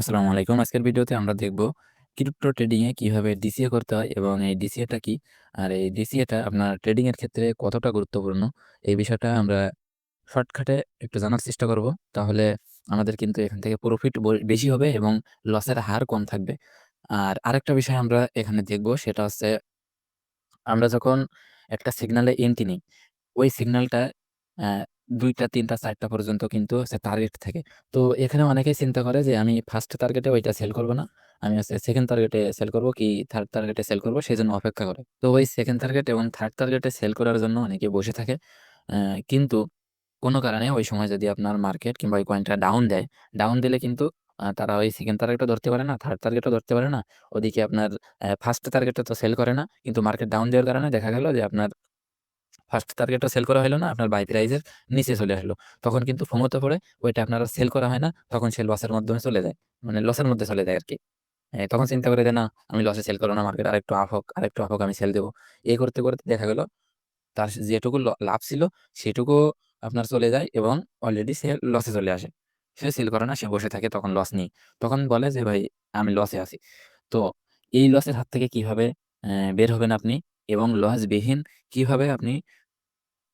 আসসালামু আলাইকুম। আজকের ভিডিওতে আমরা দেখব ক্রিপ্টো ট্রেডিং এ কিভাবে ডিসিএ করতে হয় এবং এই ডিসিএ টা কি? আর এই ডিসিএ টা আপনার ট্রেডিং এর ক্ষেত্রে কতটা গুরুত্বপূর্ণ? এই বিষয়টা আমরা শর্টকাটে একটু জানার চেষ্টা করব। তাহলে আমাদের কিন্তু এখান থেকে প্রফিট বেশি হবে এবং লসের হার কম থাকবে। আর আরেকটা বিষয় আমরা এখানে দেখব সেটা হচ্ছে আমরা যখন একটা সিগনালে এন্ট্রি নিই, ওই সিগন্যালটা অ্যা ২ টা, ৩ টা, ৪ টা পর্যন্ত কিন্তু হচ্ছে টার্গেট থাকে। তো এখানে অনেকেই চিন্তা করে যে আমি ফার্স্ট টার্গেটে ওইটা সেল করব না। আমি হচ্ছে সেকেন্ড টার্গেটে সেল করব কি থার্ড টার্গেটে সেল করব সেজন্য অপেক্ষা করে। তো ওই সেকেন্ড টার্গেট এবং থার্ড টার্গেটে সেল করার জন্য অনেকে বসে থাকে। কিন্তু কোনো কারণে ওই সময় যদি আপনার মার্কেট কিংবা ওই কয়েনটা ডাউন দেয়, ডাউন দিলে কিন্তু তারা ওই সেকেন্ড টার্গেটও ধরতে পারে না, থার্ড টার্গেটও ধরতে পারে না। ওদিকে আপনার ফার্স্ট টার্গেটে তো সেল করে না। কিন্তু মার্কেট ডাউন দেওয়ার কারণে দেখা গেল যে আপনার ফার্স্ট টার্গেটও সেল করা হইল না, আপনার বাই প্রাইস এর নিচে চলে আসলো। তখন কিন্তু FOMO-তে পড়ে ওইটা আপনার আর সেল করা হয় না। তখন সে লসের মাধ্যমে চলে যায়। মানে লসের মধ্যে চলে যায় আরকি। তখন চিন্তা করে যে, "না, আমি লসে সেল করব না। মার্কেট আরেকটু আপ হোক, আরেকটু আপ হোক, আমি সেল দেব।" এই করতে, করতে দেখা গেল তার যেটুকু লাভ ছিল সেটুকু আপনার চলে যায় এবং অলরেডি সে লসে চলে আসে। সে সেল করে না, সে বসে থাকে তখন লস নিয়ে। তখন বলে যে, "ভাই, আমি লসে আছি।" তো এই লসের হাত থেকে কিভাবে বের হবেন আপনি এবং লসবিহীন কিভাবে আপনি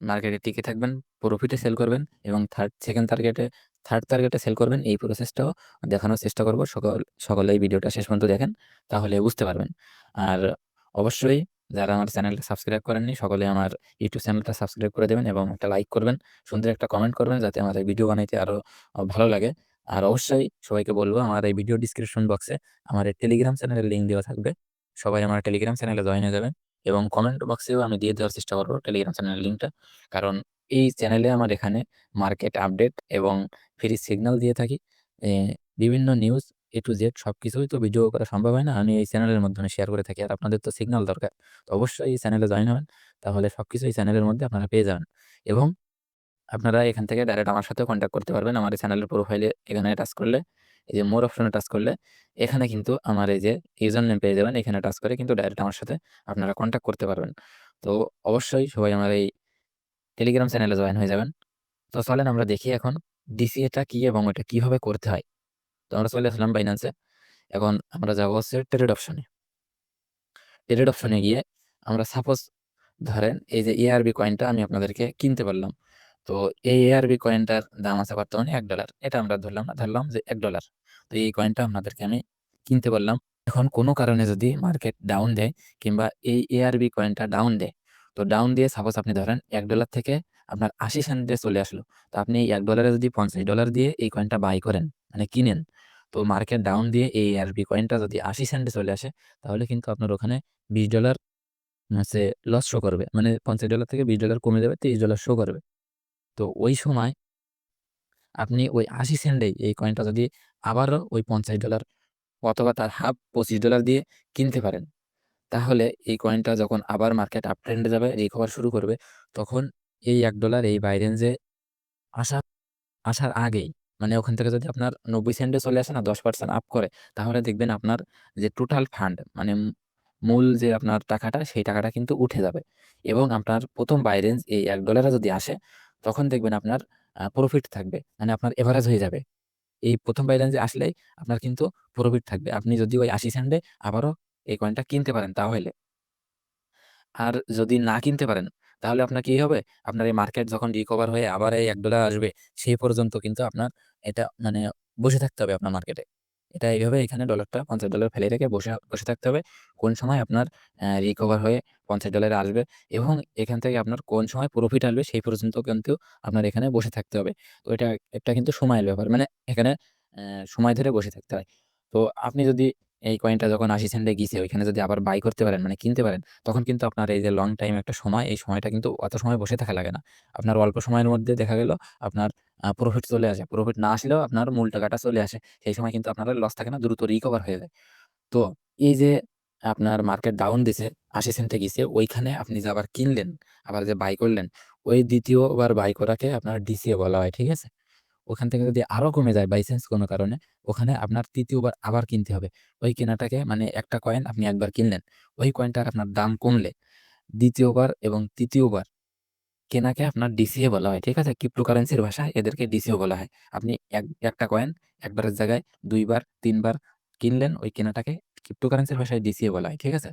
মার্কেটে টিকে থাকবেন, প্রফিটে সেল করবেন এবং থার্ড টার্গেটে সেল করবেন। এই প্রসেসটাও দেখানোর চেষ্টা করব। সকলে এই ভিডিওটা শেষ পর্যন্ত দেখেন, তাহলে বুঝতে পারবেন। আর অবশ্যই যারা আমার চ্যানেলটা সাবস্ক্রাইব করেননি, সকলে আমার ইউটিউব চ্যানেলটা সাবস্ক্রাইব করে দেবেন এবং একটা লাইক করবেন। সুন্দর একটা কমেন্ট করবেন যাতে আমার এই ভিডিও বানাইতে আরো ভালো লাগে। আর অবশ্যই সবাইকে বলব আমার এই ভিডিও ডেসক্রিপশন বক্সে আমার এই টেলিগ্রাম চ্যানেলের লিঙ্ক দেওয়া থাকবে। সবাই আমার টেলিগ্রাম চ্যানেলে জয়েন হয়ে যাবেন এবং কমেন্ট বক্সেও আমি দিয়ে দেওয়ার চেষ্টা করব টেলিগ্রাম চ্যানেলের লিঙ্কটা। কারণ এই চ্যানেলে আমার এখানে মার্কেট আপডেট এবং ফ্রি সিগন্যাল দিয়ে থাকি। এ বিভিন্ন নিউজ A to Z সবকিছুই তো ভিডিও করা সম্ভব হয় না। আমি এই চ্যানেলের মাধ্যমে শেয়ার করে থাকি। আর আপনাদের তো সিগন্যাল দরকার। তো অবশ্যই এই চ্যানেলে জয়েন হবেন। তাহলে সবকিছু এই চ্যানেলের মধ্যে আপনারা পেয়ে যাবেন। এবং আপনারা এখান থেকে ডাইরেক্ট আমার সাথেও কনট্যাক্ট করতে পারবেন। আমার এই চ্যানেলের প্রোফাইলে এখানে টাচ করলে, এই যে মোর অপশনে টাচ করলে, এখানে কিন্তু আমার এই যে ইউজার নেম পেয়ে যাবেন। এখানে টাচ করে কিন্তু ডাইরেক্ট আমার সাথে আপনারা কনট্যাক্ট করতে পারবেন। তো অবশ্যই সবাই আমার এই টেলিগ্রাম চ্যানেলে জয়েন হয়ে যাবেন। তো চলেন আমরা দেখি এখন ডিসিএ টা কি এবং ওটা কিভাবে করতে হয়। তো আমরা চলে আসলাম বাইন্যান্সে। এখন আমরা যাবো হচ্ছে ট্রেড অপশনে। ট্রেড অপশনে গিয়ে আমরা সাপোজ ধরেন এই যে এআরবি কয়েনটা আমি আপনাদেরকে কিনতে বললাম। তো এই এআরবি কয়েনটার দাম আছে বর্তমানে $১। এটা আমরা ধরলাম না, ধরলাম যে $১। তো এই কয়েনটা আপনাদেরকে আমি কিনতে বললাম। এখন কোনো কারণে যদি মার্কেট ডাউন দেয় কিংবা এই এআরবি কয়েনটা ডাউন দেয়, তো ডাউন দিয়ে সাপোজ আপনি ধরেন $১ থেকে আপনার ৮০ সেন্টে চলে আসলো। তো আপনি এই $১ এ যদি $৫০ দিয়ে এই কয়েনটা বাই করেন, মানে কিনেন, তো মার্কেট ডাউন দিয়ে এই এআরবি কয়েনটা যদি ৮০ সেন্টে চলে আসে, তাহলে কিন্তু আপনার ওখানে $২০ হচ্ছে লস শো করবে। মানে $৫০ থেকে $২০ কমে যাবে, $৩০ শো করবে। তো ওই সময় আপনি ওই ৮০ সেন্টেই এই কয়েনটা যদি আবারও ওই $৫০ অথবা তার হাফ $২৫ দিয়ে কিনতে পারেন, তাহলে এই কয়েনটা যখন আবার মার্কেট আপ ট্রেন্ডে যাবে, রিকভার শুরু করবে, তখন এই $১ এই বাই রেঞ্জে আসা আসার আগেই মানে ওখান থেকে যদি আপনার ৯০ সেন্টে চলে আসে না ১০% আপ করে, তাহলে দেখবেন আপনার যে টোটাল ফান্ড মানে মূল যে আপনার টাকাটা, সেই টাকাটা কিন্তু উঠে যাবে এবং আপনার ১ম বাই রেঞ্জ এই $১ এ যদি আসে, তখন দেখবেন আপনার প্রফিট থাকবে। মানে আপনার এভারেজ হয়ে যাবে। এই ১ম বাই রেঞ্জে আসলেই আপনার কিন্তু প্রফিট থাকবে। আপনি যদি ওই ৮০ সেন্টে আবারও এই কয়েনটা কিনতে পারেন তাহলে। আর যদি না কিনতে পারেন, তাহলে আপনার কি হবে? আপনার এই মার্কেট যখন রিকভার হয়ে আবার এই $১ আসবে, সেই পর্যন্ত কিন্তু আপনার এটা মানে বসে থাকতে হবে আপনার মার্কেটে। এটা এইভাবে এখানে ডলারটা $৫০ ফেলে রেখে বসে বসে থাকতে হবে। কোন সময় আপনার রিকভার হয়ে $৫০ এ আসবে এবং এখান থেকে আপনার কোন সময় প্রফিট আসবে সেই পর্যন্ত কিন্তু আপনার এখানে বসে থাকতে হবে। তো এটা একটা কিন্তু সময়ের ব্যাপার। মানে এখানে সময় ধরে বসে থাকতে হয়। তো আপনি যদি এই কয়েনটা যখন ৮০ সেন্টে গিয়েছে ওইখানে যদি আবার বাই করতে পারেন মানে কিনতে পারেন, তখন কিন্তু আপনার এই যে লং টাইম একটা সময়, এই সময়টা কিন্তু অত সময় বসে থাকা লাগে না। আপনার অল্প সময়ের মধ্যে দেখা গেল আপনার প্রফিট চলে আসে। প্রফিট না আসলেও আপনার মূল টাকাটা চলে আসে। সেই সময় কিন্তু আপনার আর লস থাকে না, দ্রুত রিকভার হয়ে যায়। তো এই যে আপনার মার্কেট ডাউন দিছে, ৮০ সেন্টে গিয়েছে, ওইখানে আপনি যে আবার কিনলেন, আবার যে বাই করলেন, ওই ২য় বার বাই করাকে আপনার ডিসিএ বলা হয়। ঠিক আছে? ওখান থেকে যদি আরো কমে যায় বাই চান্স কোনো কারণে, ওখানে আপনার ৩য় বার আবার কিনতে হবে। ওই কেনাটাকে মানে একটা কয়েন আপনি একবার কিনলেন। ওই কয়েনটার আপনার দাম কমলে ২য় বার এবং ৩য় বার কেনাকে আপনার ডিসিএ বলা হয়। ঠিক আছে? ক্রিপ্টোকারেন্সির ভাষায় এদেরকে ডিসিও বলা হয়। আপনি একটা কয়েন একবারের জায়গায় ২ বার ৩ বার কিনলেন, ওই কেনাটাকে ক্রিপ্টোকারেন্সির ভাষায় ডিসিএ বলা হয়। ঠিক আছে?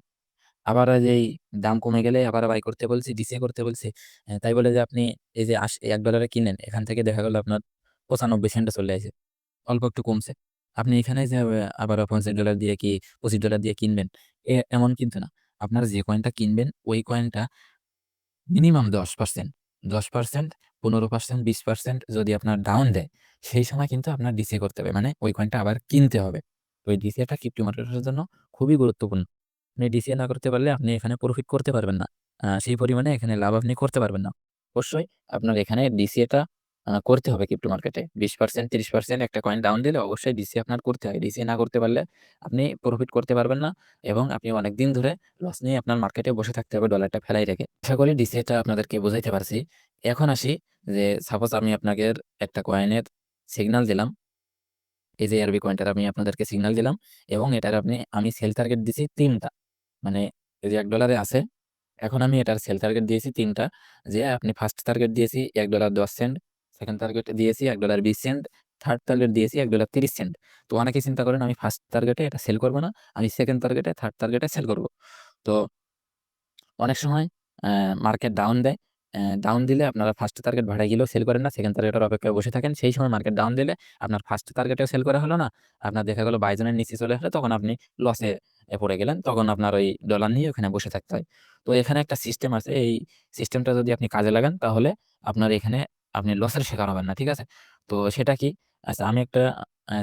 আবার এই দাম কমে গেলে আবার বাই করতে বলছি, ডিসিএ করতে বলছি। তাই বলে যে আপনি এই যে $১ কিনলেন, এখান থেকে দেখা গেল আপনার ৯৫ সেন্টে চলে আইছে। অল্প একটু কমছে। আপনি এখানে যে আবার $৫০ দিয়ে কি $২৫ দিয়ে কিনবেন, এমন কিন্তু না। আপনার যে কয়েনটা কিনবেন ওই কয়েনটা মিনিমাম 10%, 10%, 15%, 20% যদি আপনার ডাউন দেয়, সেই সময় কিন্তু আপনার ডিসিএ করতে হবে। মানে ওই কয়েনটা আবার কিনতে হবে। তো এই ডিসিএটা ক্রিপ্টো মার্কেটের জন্য খুবই গুরুত্বপূর্ণ। আপনি ডিসিএ না করতে পারলে আপনি এখানে প্রফিট করতে পারবেন না। সেই পরিমাণে এখানে লাভ আপনি করতে পারবেন না। অবশ্যই আপনার এখানে ডিসিএটা করতে হবে ক্রিপ্টো মার্কেটে। 20%, 30% একটা কয়েন ডাউন দিলে অবশ্যই ডিসিএ আপনার করতে হয়। ডিসিএ না করতে পারলে আপনি প্রফিট করতে পারবেন না এবং আপনি অনেকদিন ধরে লস নিয়ে আপনার মার্কেটে বসে থাকতে হবে ডলারটা ফেলাই রেখে। আশা করি ডিসিএটা আপনাদেরকে বুঝাইতে পারছি। এখন আসি যে সাপোজ আমি আপনাদের একটা কয়েনের সিগনাল দিলাম। এই যে ARB কয়েনটার আমি আপনাদেরকে সিগনাল দিলাম এবং এটার আমি সেল টার্গেট দিছি ৩ টা। মানে এই যে $১ এ আছে, এখন আমি এটার সেল টার্গেট দিয়েছি ৩ টা। যে আপনি ফার্স্ট টার্গেট দিয়েছি $১.১০, সেকেন্ড টার্গেট দিয়েছি $১.২০, থার্ড টার্গেট দিয়েছি $১.৩০। তো অনেকে চিন্তা করেন আমি ফার্স্ট টার্গেটে এটা সেল করব না। আমি সেকেন্ড টার্গেটে, থার্ড টার্গেটে সেল করব। তো অনেক সময় অ্যা মার্কেট ডাউন দেয়। ডাউন দিলে আপনারা ফার্স্ট টার্গেট বাড়ায় গেলেও সেল করেন না। সেকেন্ড টার্গেটের অপেক্ষায় বসে থাকেন। সেই সময় মার্কেট ডাউন দিলে আপনার ফার্স্ট টার্গেটেও সেল করা হলো না। আপনার দেখা গেল বাই জোনের নিচে চলে আসলো, তখন আপনি লসে পড়ে গেলেন। তখন আপনার ওই ডলার নিয়ে ওখানে বসে থাকতে হয়। তো এখানে একটা সিস্টেম আছে। এই সিস্টেমটা যদি আপনি কাজে লাগান তাহলে আপনার এখানে আপনি লসের শিকার হবেন না। ঠিক আছে? তো সেটা কি? আচ্ছা, আমি একটা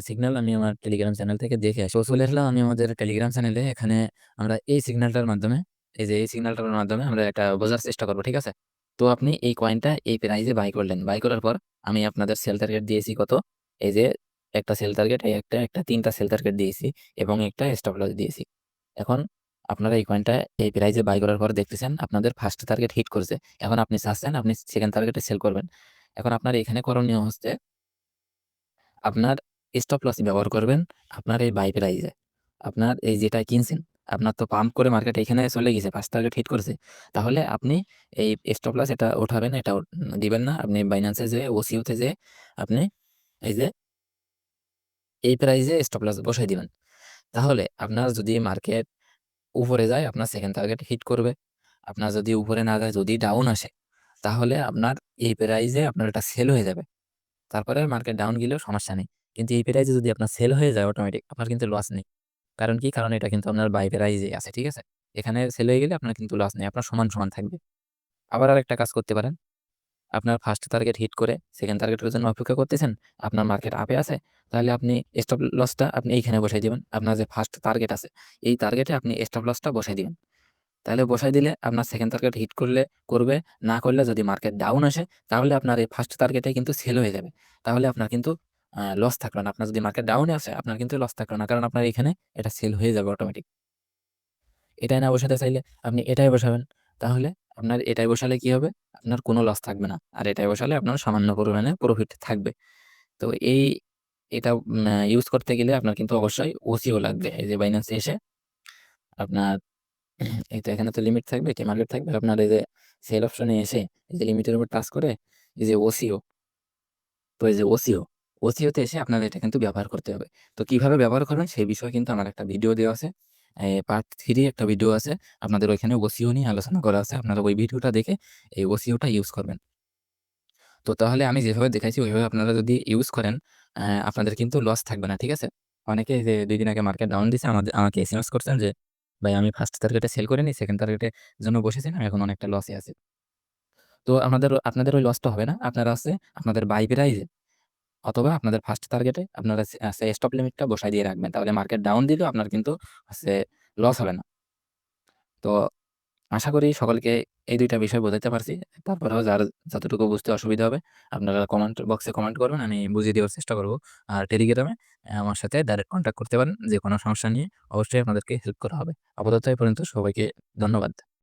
সিগন্যাল আমি আমার টেলিগ্রাম চ্যানেল থেকে দেখে আসি। তো চলে আসলাম আমি আমাদের টেলিগ্রাম চ্যানেলে। এখানে আমরা এই সিগন্যালটার মাধ্যমে, এই যে এই সিগন্যালটার মাধ্যমে আমরা একটা বোঝার চেষ্টা করব। ঠিক আছে? তো আপনি এই কয়েনটা এই প্রাইসে বাই করলেন। বাই করার পর আমি আপনাদের সেল টার্গেট দিয়েছি কত? এই যে একটা সেল টার্গেট, এই একটা ৩ টা সেল টার্গেট দিয়েছি এবং একটা স্টপ লস দিয়েছি। এখন আপনারা এই কয়েনটা এই প্রাইসে বাই করার পর দেখতেছেন আপনাদের ফার্স্ট টার্গেট হিট করছে। এখন আপনি চাচ্ছেন আপনি সেকেন্ড টার্গেটে সেল করবেন। এখন আপনার এখানে করণীয় হচ্ছে আপনার স্টপ লস ব্যবহার করবেন আপনার এই বাই প্রাইসে। আপনার এই যেটা কিনছেন, আপনার তো পাম্প করে মার্কেট এখানে চলে গেছে, ফার্স্ট টার্গেট হিট করেছে। তাহলে আপনি এই স্টপ লস এটা উঠাবেন, এটা দিবেন না। আপনি বাইন্যান্সে যেয়ে ওসিও তে যেয়ে আপনি এই যে এই প্রাইসে স্টপ লস বসায় দিবেন। তাহলে আপনার যদি মার্কেট উপরে যায় আপনার সেকেন্ড টার্গেট হিট করবে। আপনার যদি উপরে না যায়, যদি ডাউন আসে, তাহলে আপনার এই প্রাইসে আপনার এটা সেল হয়ে যাবে। তারপরে মার্কেট ডাউন গেলেও সমস্যা নেই। কিন্তু এই প্রাইসে যদি আপনার সেল হয়ে যায় অটোমেটিক, আপনার কিন্তু লস নেই। কারণ কি? কারণ এটা কিন্তু আপনার বাই প্রাইসেই আছে। ঠিক আছে? এখানে সেল হয়ে গেলে আপনার কিন্তু লস নেই। আপনার সমান, সমান থাকবে। আবার আরেকটা কাজ করতে পারেন। আপনার ফার্স্ট টার্গেট হিট করে সেকেন্ড টার্গেটের জন্য অপেক্ষা করতেছেন। আপনার মার্কেট আপে আছে। তাহলে আপনি স্টপ লসটা আপনি এইখানে বসাই দিবেন। আপনার যে ফার্স্ট টার্গেট আছে, এই টার্গেটে আপনি স্টপ লসটা বসাই দিবেন। তাহলে বসাই দিলে আপনার সেকেন্ড টার্গেট হিট করবে, না করলে যদি মার্কেট ডাউন আসে, তাহলে আপনার এই ফার্স্ট টার্গেটে কিন্তু সেল হয়ে যাবে। তাহলে আপনার কিন্তু লস থাকলো না। আপনার যদি মার্কেট ডাউনে আসে, আপনার কিন্তু লস থাকলো না। কারণ আপনার এখানে এটা সেল হয়ে যাবে অটোমেটিক। এটায় না বসাতে চাইলে আপনি এটায় বসাবেন। তাহলে আপনার এটায় বসালে কি হবে? আপনার কোনো লস থাকবে না। আর এটায় বসালে আপনার সামান্য পরিমাণে প্রফিট থাকবে। তো এটা ইউজ করতে গেলে আপনার কিন্তু অবশ্যই ওসিও লাগবে। এই যে বাইন্যান্সে এসে আপনার এই তো এখানে তো লিমিট থাকবে, কি মার্কেট থাকবে। আপনার এই যে সেল অপশনে এসে এই যে লিমিটের উপর টাচ করে এই যে ওসিও, তো এই যে ওসিও তে এসে আপনার এটা কিন্তু ব্যবহার করতে হবে। তো কিভাবে ব্যবহার করবেন সেই বিষয়ে কিন্তু আমার একটা ভিডিও দেওয়া আছে। পার্ট 3 একটা ভিডিও আছে। আপনাদের ওইখানে ওসিও নিয়ে আলোচনা করা আছে। আপনারা ওই ভিডিওটা দেখে এই ওসিওটা ইউজ করবেন। তো তাহলে আমি যেভাবে দেখাইছি ওইভাবে আপনারা যদি ইউজ করেন, আপনাদের কিন্তু লস থাকবে না। ঠিক আছে? অনেকে যে ২ দিন আগে মার্কেট ডাউন দিছে আমাকে এসএমএস করছেন যে, "ভাই আমি ফার্স্ট টার্গেটে সেল করিনি, সেকেন্ড টার্গেটের জন্য বসেছিলাম। এখন অনেকটা লসে আছি।" তো আপনাদের ওই লসটা হবে না। আপনারা আপনাদের বাই প্রাইসে অথবা আপনাদের ফার্স্ট টার্গেটে আপনারা স্টপ লিমিটটা বসায় দিয়ে রাখবেন। তাহলে মার্কেট ডাউন দিলেও আপনার কিন্তু হচ্ছে লস হবে না। তো আশা করি সকলকে এই ২ টা বিষয় বোঝাতে পারছি। তারপরেও যার যতটুকু বুঝতে অসুবিধা হবে আপনারা কমেন্ট বক্সে কমেন্ট করবেন। আমি বুঝিয়ে দেওয়ার চেষ্টা করব। আর টেলিগ্রামে আমার সাথে ডাইরেক্ট কনট্যাক্ট করতে পারেন। যেকোনো সমস্যা নিয়ে অবশ্যই আপনাদেরকে হেল্প করা হবে। আপাতত এ পর্যন্ত সবাইকে ধন্যবাদ।